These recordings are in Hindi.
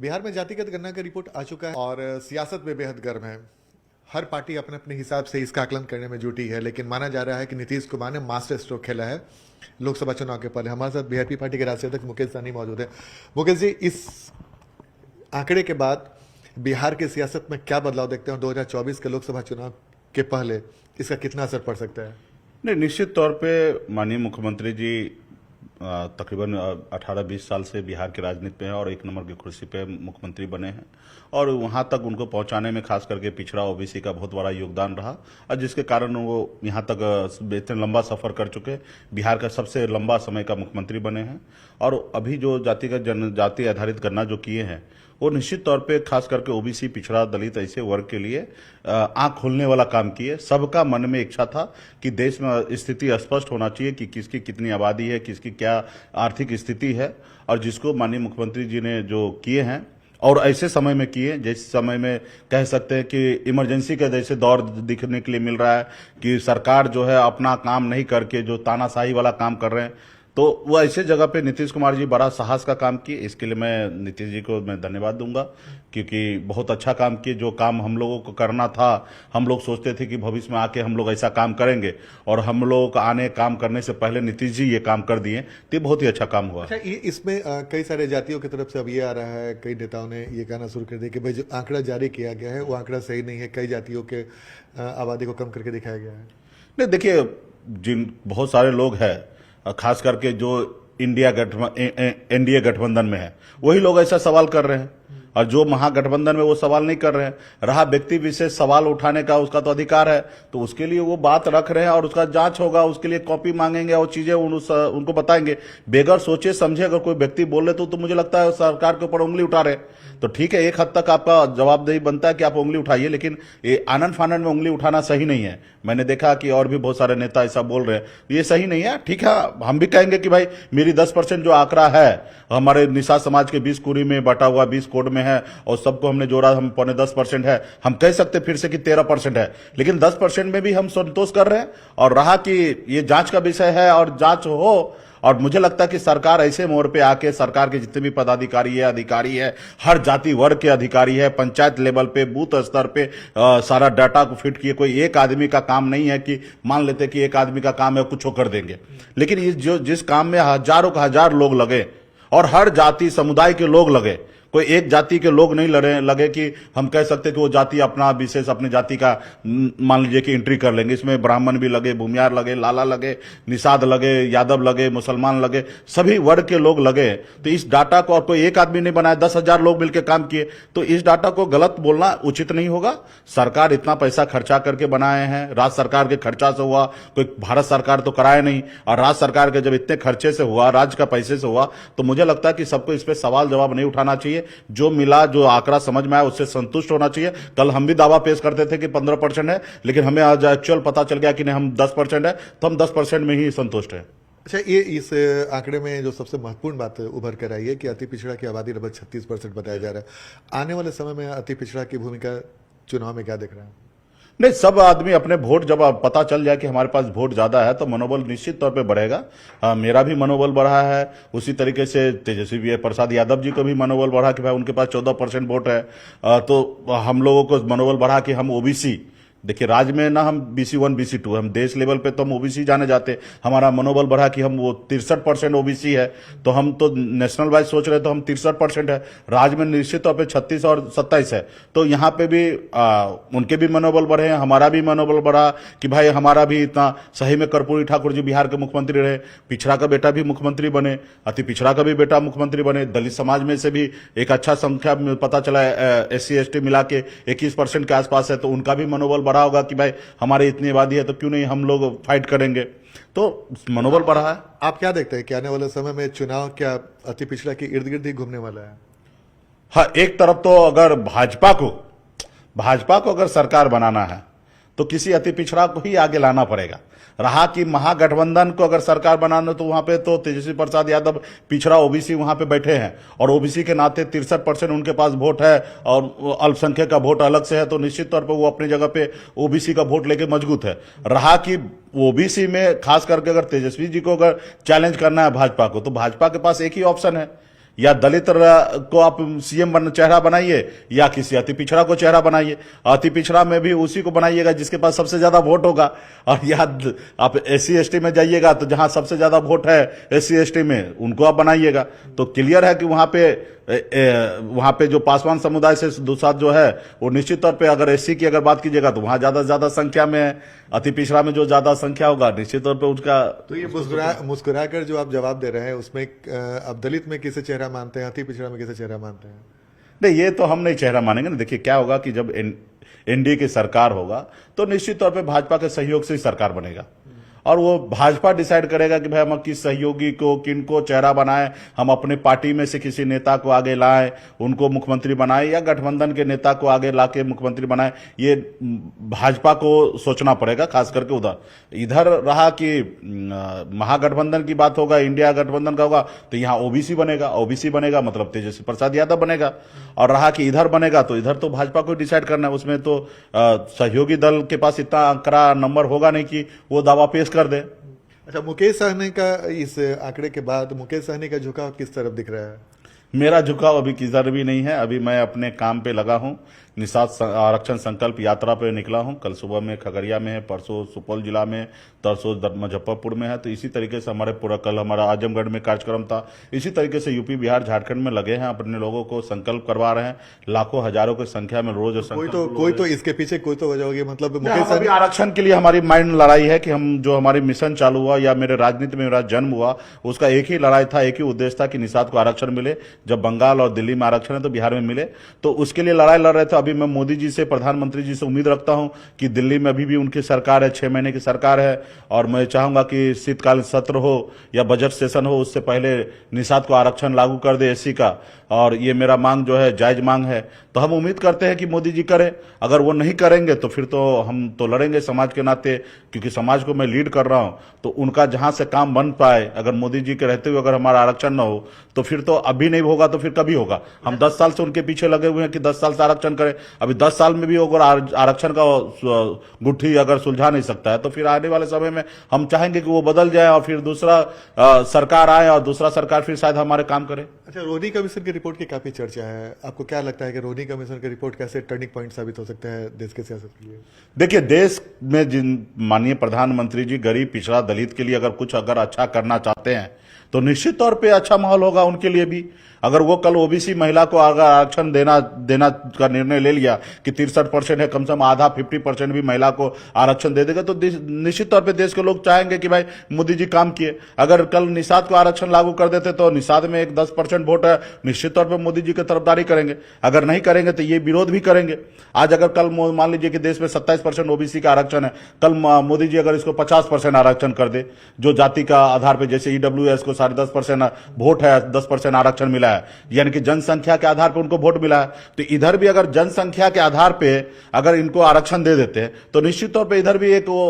बिहार में जातिगत गणना का रिपोर्ट आ चुका है और सियासत में बेहद गर्म है। हर पार्टी अपने अपने हिसाब से इसका आकलन करने में जुटी है, लेकिन माना जा रहा है कि नीतीश कुमार ने मास्टर स्ट्रोक खेला है लोकसभा चुनाव के पहले। हमारे साथ बीआरपी पार्टी के राष्ट्रीय अध्यक्ष मुकेश सहनी मौजूद है। मुकेश जी, इस आंकड़े के बाद बिहार की सियासत में क्या बदलाव देखते हैं और 2024 के लोकसभा चुनाव के पहले इसका कितना असर पड़ सकता है? नहीं, निश्चित तौर पे माननीय मुख्यमंत्री जी तकरीबन 18-20 साल से बिहार की राजनीति में है और एक नंबर की कुर्सी पे मुख्यमंत्री बने हैं और वहां तक उनको पहुंचाने में खास करके पिछड़ा ओबीसी का बहुत बड़ा योगदान रहा और जिसके कारण वो यहां तक इतना लंबा सफर कर चुके, बिहार का सबसे लंबा समय का मुख्यमंत्री बने हैं। और अभी जो जातिगत जनजाति आधारित गणना जो किए हैं वो निश्चित तौर पे खास करके ओबीसी, पिछड़ा, दलित ऐसे वर्ग के लिए आंख खोलने वाला काम किए। सबका मन में इच्छा था कि देश में स्थिति स्पष्ट होना चाहिए कि किसकी कितनी आबादी है, किसकी क्या आर्थिक स्थिति है, और जिसको माननीय मुख्यमंत्री जी ने जो किए हैं और ऐसे समय में किए जिस समय में कह सकते हैं कि इमरजेंसी का जैसे दौर दिखने के लिए मिल रहा है कि सरकार जो है अपना काम नहीं करके जो तानाशाही वाला काम कर रहे हैं, तो वो ऐसे जगह पे नीतीश कुमार जी बड़ा साहस का काम किए। इसके लिए मैं नीतीश जी को मैं धन्यवाद दूंगा क्योंकि बहुत अच्छा काम किए। जो काम हम लोगों को करना था, हम लोग सोचते थे कि भविष्य में आके हम लोग ऐसा काम करेंगे और हम लोगों को आने काम करने से पहले नीतीश जी ये काम कर दिए, तो बहुत ही अच्छा काम हुआ। अच्छा, इसमें कई सारे जातियों की तरफ से अब ये आ रहा है, कई नेताओं ने ये कहना शुरू कर दिया कि भाई जो आंकड़ा जारी किया गया है वो आंकड़ा सही नहीं है, कई जातियों के आबादी को कम करके दिखाया गया है। नहीं, देखिए, जिन बहुत सारे लोग हैं खास करके जो एनडीए गठबंधन में है वही लोग ऐसा सवाल कर रहे हैं और जो महागठबंधन में वो सवाल नहीं कर रहे हैं। रहा व्यक्ति विशेष सवाल उठाने का, उसका तो अधिकार है, तो उसके लिए वो बात रख रहे हैं और उसका जांच होगा, उसके लिए कॉपी मांगेंगे और चीजें उनको बताएंगे। बेगर सोचे समझे अगर कोई व्यक्ति बोल रहे तो मुझे लगता है सरकार के ऊपर उंगली उठा रहे, तो ठीक है, एक हद तक आपका जवाबदेही बनता है कि आप उंगली उठाइए, लेकिन ये आनंद फानंद में उंगली उठाना सही नहीं है। मैंने देखा कि और भी बहुत सारे नेता ऐसा बोल रहे हैं, ये सही नहीं है। ठीक है, हम भी कहेंगे कि भाई मेरी 10% जो आंकड़ा है हमारे निषाद समाज के 20 कुरी में बटा हुआ 20 कोड में है और सबको हमने जोड़ा, हम 0.10% है। हम कह सकते फिर से कि 13% है, लेकिन 10% में भी हम संतोष कर रहे हैं। और रहा कि ये जांच का विषय है और जांच हो, और मुझे लगता है कि सरकार ऐसे मोड़ पे आके सरकार के जितने भी पदाधिकारी है, अधिकारी है, हर जाति वर्ग के अधिकारी है, पंचायत लेवल पे, बूथ स्तर पे सारा डाटा को फिट किए। कोई एक आदमी का काम नहीं है कि मान लेते कि एक आदमी का काम है कुछ कर देंगे, लेकिन ये जिस काम में हजारों का हजार लोग लगे और हर जाति समुदाय के लोग लगे, कोई एक जाति के लोग नहीं लगे कि हम कह सकते कि वो जाति अपना विशेष अपनी जाति का मान लीजिए कि एंट्री कर लेंगे। इसमें ब्राह्मण भी लगे, भूमियार लगे, लाला लगे, निषाद लगे, यादव लगे, मुसलमान लगे, सभी वर्ग के लोग लगे। तो इस डाटा को और कोई एक आदमी नहीं बनाया, 10,000 लोग मिलकर काम किए, तो इस डाटा को गलत बोलना उचित नहीं होगा। सरकार इतना पैसा खर्चा करके बनाए हैं, राज्य सरकार के खर्चा से हुआ, कोई भारत सरकार तो कराए नहीं, और राज्य सरकार के जब इतने खर्चे से हुआ, राज्य का पैसे से हुआ, तो मुझे लगता है कि सबको इस पर सवाल जवाब नहीं उठाना चाहिए। जो मिला, जो आंकड़ा समझ में आया उससे संतुष्ट होना चाहिए। कल हम भी दावा पेश करते थे कि 15% है, लेकिन हमें आज एक्चुअल पता चल गया कि नहीं, हम 10% है, तो हम 10% में ही संतुष्ट हैं। अच्छा, ये इस आंकड़े में जो सबसे महत्वपूर्ण बात उभर कर आई है कि अति पिछड़ा की आबादी लगभग 36% बताया जा रहा है। आने वाले समय में अति पिछड़ा की भूमिका चुनाव में क्या दिख रहा है? नहीं, सब आदमी अपने वोट, जब पता चल जाए कि हमारे पास वोट ज्यादा है तो मनोबल निश्चित तौर पे बढ़ेगा। मेरा भी मनोबल बढ़ा है, उसी तरीके से तेजस्वी प्रसाद यादव जी को भी मनोबल बढ़ा कि भाई उनके पास 14% वोट है। तो हम लोगों को मनोबल बढ़ा कि हम ओबीसी, देखिए राज्य में ना हम BC1 BC2, हम देश लेवल पे तो हम ओबीसी जाने जाते। हमारा मनोबल बढ़ा कि हम वो 63% ओबीसी है, तो हम तो नेशनल वाइज सोच रहे तो हम 63% है। राज्य में निश्चित तौर पे 36 और 27 है, तो यहाँ पे भी उनके भी मनोबल बढ़े, हमारा भी मनोबल बढ़ा कि भाई हमारा भी इतना सही में कर्पूरी ठाकुर जी बिहार के मुख्यमंत्री रहे, पिछड़ा का बेटा भी मुख्यमंत्री बने, अति पिछड़ा का भी बेटा मुख्यमंत्री बने, दलित समाज में से भी एक अच्छा संख्या पता चला SC ST मिला के 21% के आसपास है, तो उनका भी मनोबल होगा कि भाई हमारी इतनी आबादी है तो क्यों नहीं हम लोग फाइट करेंगे, तो मनोबल बढ़ा है। आप क्या देखते हैं कि आने वाले समय में चुनाव क्या अति पिछड़ा के इर्द गिर्द ही घूमने वाला है? हाँ, एक तरफ तो अगर भाजपा को अगर सरकार बनाना है तो किसी अति पिछड़ा को ही आगे लाना पड़ेगा। रहा कि महागठबंधन को अगर सरकार बनाना, तो वहां पे तो तेजस्वी प्रसाद यादव पिछड़ा ओबीसी वहां पे बैठे हैं और ओबीसी के नाते 63% उनके पास वोट है और अल्पसंख्यक का वोट अलग से है, तो निश्चित तौर पे वो अपनी जगह पे ओबीसी का वोट लेके मजबूत है। रहा कि ओबीसी में खास करके अगर तेजस्वी जी को अगर चैलेंज करना है भाजपा को, तो भाजपा के पास एक ही ऑप्शन है या दलित को आप सीएम चेहरा बनाइए या किसी अति पिछड़ा को चेहरा बनाइए। अति पिछड़ा में भी उसी को बनाइएगा जिसके पास सबसे ज्यादा वोट होगा। और या आप एससी एसटी में जाइएगा तो जहां सबसे ज्यादा वोट है एससी एसटी में उनको आप बनाइएगा। तो क्लियर है कि वहां पे जो पासवान समुदाय से दूसरा जो है वो निश्चित तौर पे अगर एससी की अगर बात कीजिएगा तो वहां ज्यादा संख्या में है। अति पिछड़ा में जो ज्यादा संख्या होगा निश्चित तौर पे उसका। तो ये मुस्कुरा कर जो आप जवाब दे रहे हैं उसमें अब दलित में किसे चेहरा मानते हैं, अति पिछड़ा में किसे चेहरा मानते हैं? नहीं, ये तो हम नहीं चेहरा मानेंगे ना। देखिए क्या होगा कि जब एनडीए की सरकार होगा तो निश्चित तौर पे भाजपा के सहयोग से ही सरकार बनेगा और वो भाजपा डिसाइड करेगा कि भाई हम किस सहयोगी को किनको चेहरा बनाएं, हम अपने पार्टी में से किसी नेता को आगे लाएं, उनको मुख्यमंत्री बनाएं या गठबंधन के नेता को आगे लाके मुख्यमंत्री बनाएं। ये भाजपा को सोचना पड़ेगा, खास करके उधर। इधर रहा कि महागठबंधन की बात होगा, इंडिया गठबंधन का होगा तो यहाँ ओबीसी बनेगा मतलब तेजस्वी प्रसाद यादव बनेगा। और रहा कि इधर बनेगा तो इधर तो भाजपा को डिसाइड करना है। उसमें तो सहयोगी दल के पास इतना आंकड़ा नंबर होगा नहीं कि वो दावा पेश कर दे। अच्छा, मुकेश सहनी का इस आंकड़े के बाद मुकेश सहनी का झुकाव किस तरफ दिख रहा है? मेरा झुकाव अभी किधर भी नहीं है। अभी मैं अपने काम पे लगा हूं। निषाद आरक्षण संकल्प यात्रा पे निकला हूं। कल सुबह में खगड़िया में है, परसों सुपौल जिला में, तरसों मुजफ्फरपुर में है। तो इसी तरीके से कल हमारा आजमगढ़ में कार्यक्रम था। इसी तरीके से यूपी बिहार झारखंड में लगे हैं, अपने लोगों को संकल्प करवा रहे हैं। लाखों हजारों की संख्या में रोज कोई तो इसके पीछे कोई तो वजह होगी। मतलब मुकेश सहनी आरक्षण के लिए हमारी माइंड लड़ाई है कि हम जो हमारी मिशन चालू हुआ या मेरे राजनीति में मेरा जन्म हुआ उसका एक ही लड़ाई था, एक ही उद्देश्य था कि निषाद को आरक्षण मिले। जब बंगाल और दिल्ली में आरक्षण है तो बिहार में मिले, तो उसके लिए लड़ाई लड़ रहे थे। अभी मैं मोदी जी से, प्रधानमंत्री जी से उम्मीद रखता हूं कि दिल्ली में अभी भी उनकी सरकार है, 6 महीने की सरकार है और मैं चाहूंगा कि शीतकालीन सत्र हो या बजट सेशन हो उससे पहले निषाद को आरक्षण लागू कर दे एससी का। और ये मेरा मांग जो है जायज मांग है, तो हम उम्मीद करते हैं कि मोदी जी करें। अगर वो नहीं करेंगे तो फिर तो हम तो लड़ेंगे समाज के नाते, क्योंकि समाज को मैं लीड कर रहा हूं। तो उनका जहां से काम बन पाए, अगर मोदी जी के रहते हुए अगर हमारा आरक्षण न हो तो फिर तो अभी नहीं होगा तो फिर कभी होगा। हम 10 साल से उनके पीछे लगे हुए हैं कि 10 साल से आरक्षण करें। अभी 10 साल में भी अगर आरक्षण का गुत्थी अगर सुलझा नहीं सकता है तो फिर आने वाले समय में हम चाहेंगे कि वो बदल जाए और फिर दूसरा सरकार आए और दूसरा सरकार फिर शायद हमारे काम करे। अच्छा, रोनी कमीशन की रिपोर्ट की काफी चर्चा है। आपको क्या लगता है कि रोनी कमीशन की रिपोर्ट कैसे टर्निंग पॉइंट साबित हो सकता है देश के सियासत के लिए? देखिए, देश में जिन माननीय प्रधानमंत्री जी गरीब पिछड़ा दलित के लिए अगर कुछ अच्छा करना चाहते हैं तो निश्चित तौर पे अच्छा माहौल होगा उनके लिए भी। अगर वो कल ओबीसी महिला को अगर आरक्षण देना का निर्णय ले लिया कि 63% है, कम से कम आधा 50% भी महिला को आरक्षण दे देगा तो निश्चित तौर पे देश के लोग चाहेंगे कि भाई मोदी जी काम किए। अगर कल निषाद को आरक्षण लागू कर देते तो निषाद में एक 10% वोट है, निश्चित तौर पर मोदी जी की तरफदारी करेंगे। अगर नहीं करेंगे तो ये विरोध भी करेंगे। आज अगर कल मान लीजिए कि देश में 27% ओबीसी का आरक्षण है, कल मोदी जी अगर इसको 50% आरक्षण कर दे, जो जाति का आधार पर जैसे ईडब्ल्यूएस को 10.5% वोट है, 10% आरक्षण मिला है, यानी कि जनसंख्या के आधार पर उनको वोट मिला है। तो इधर भी अगर जनसंख्या के आधार पे अगर इनको आरक्षण दे देते हैं तो निश्चित तौर पे इधर भी एक वो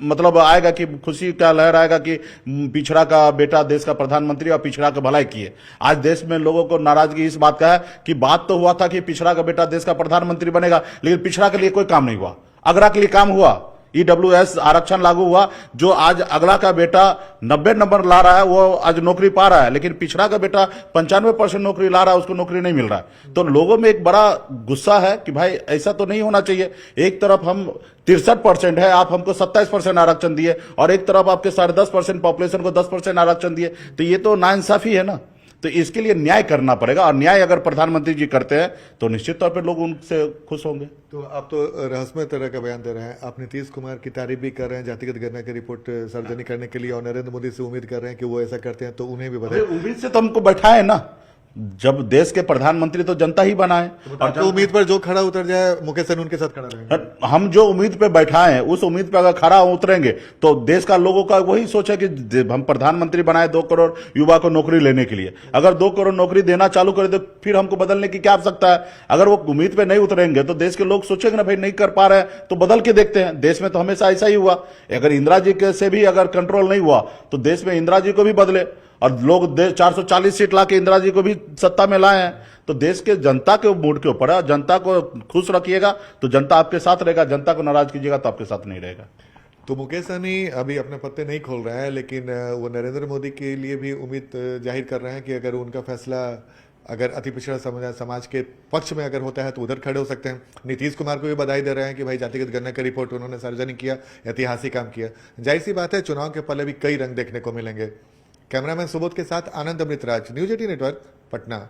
मतलब आएगा कि खुशी का लहर आएगा कि पिछड़ा का बेटा देश का प्रधानमंत्री और पिछड़ा का भलाई किए। आज देश में लोगों को नाराजगी इस बात का है कि बात तो हुआ था कि पिछड़ा का बेटा देश का प्रधानमंत्री बनेगा, लेकिन पिछड़ा के लिए कोई काम नहीं हुआ। अगरा के लिए काम हुआ, ईडब्ल्यूएस आरक्षण लागू हुआ। जो आज अगला का बेटा 90 नंबर ला रहा है वो आज नौकरी पा रहा है, लेकिन पिछड़ा का बेटा 95% नौकरी ला रहा है, उसको नौकरी नहीं मिल रहा है। तो लोगों में एक बड़ा गुस्सा है कि भाई ऐसा तो नहीं होना चाहिए। एक तरफ हम 63% है, आप हमको 27% आरक्षण दिए और एक तरफ आपके 10.5% पॉपुलेशन को 10% आरक्षण दिए, तो ये तो नाइंसाफी है ना। तो इसके लिए न्याय करना पड़ेगा और न्याय अगर प्रधानमंत्री जी करते हैं तो निश्चित तौर पे लोग उनसे खुश होंगे। तो आप तो रहस्यमय तरह का बयान दे रहे हैं। आप नीतीश कुमार की तारीफ भी कर रहे हैं जातिगत गणना की रिपोर्ट सार्वजनिक करने के लिए और नरेंद्र मोदी से उम्मीद कर रहे हैं कि वो ऐसा करते हैं, तो उन्हें भी बताएं। उम्मीद से तो हमको बैठाए ना, जब देश के प्रधानमंत्री तो जनता ही बनाए। और जो उम्मीद पर जो खड़ा उतर जाए मुकेश सहनी उनके साथ खड़ा रहेंगे। हम जो उम्मीद पे बैठाए हैं उस उम्मीद पे अगर खड़ा उतरेंगे तो देश का लोगों का वही सोच है कि हम प्रधानमंत्री बनाए 2 करोड़ युवा को नौकरी लेने के लिए। अगर 2 करोड़ नौकरी देना चालू करे तो फिर हमको बदलने की क्या आवश्यकता है। अगर वो उम्मीद पे नहीं उतरेंगे तो देश के लोग सोचेंगे ना भाई नहीं कर पा रहे हैं तो बदल के देखते हैं। देश में तो हमेशा ऐसा ही हुआ। अगर इंदिरा जी के से भी अगर कंट्रोल नहीं हुआ तो देश में इंदिरा जी को भी बदले और लोग 440 सीट लाके इंदिरा जी को भी सत्ता में लाए हैं। तो देश के जनता के मूड के ऊपर है। जनता को खुश रखिएगा तो जनता आपके साथ रहेगा, जनता को नाराज कीजिएगा तो आपके साथ नहीं रहेगा। तो मुकेश सहनी अभी अपने पत्ते नहीं खोल रहा है, लेकिन वो नरेंद्र मोदी के लिए भी उम्मीद जाहिर कर रहे हैं कि अगर उनका फैसला अगर अति पिछड़ा समाज के पक्ष में अगर होता है तो उधर खड़े हो सकते हैं। नीतीश कुमार को भी बधाई दे रहे हैं कि भाई जातिगत गणना का रिपोर्ट उन्होंने सार्वजनिक किया, ऐतिहासिक काम किया। जाहिर सी बात है चुनाव के पहले भी कई रंग देखने को मिलेंगे। कैमरामैन सुबोध के साथ आनंद अमृतराज, न्यूज 18 नेटवर्क, पटना।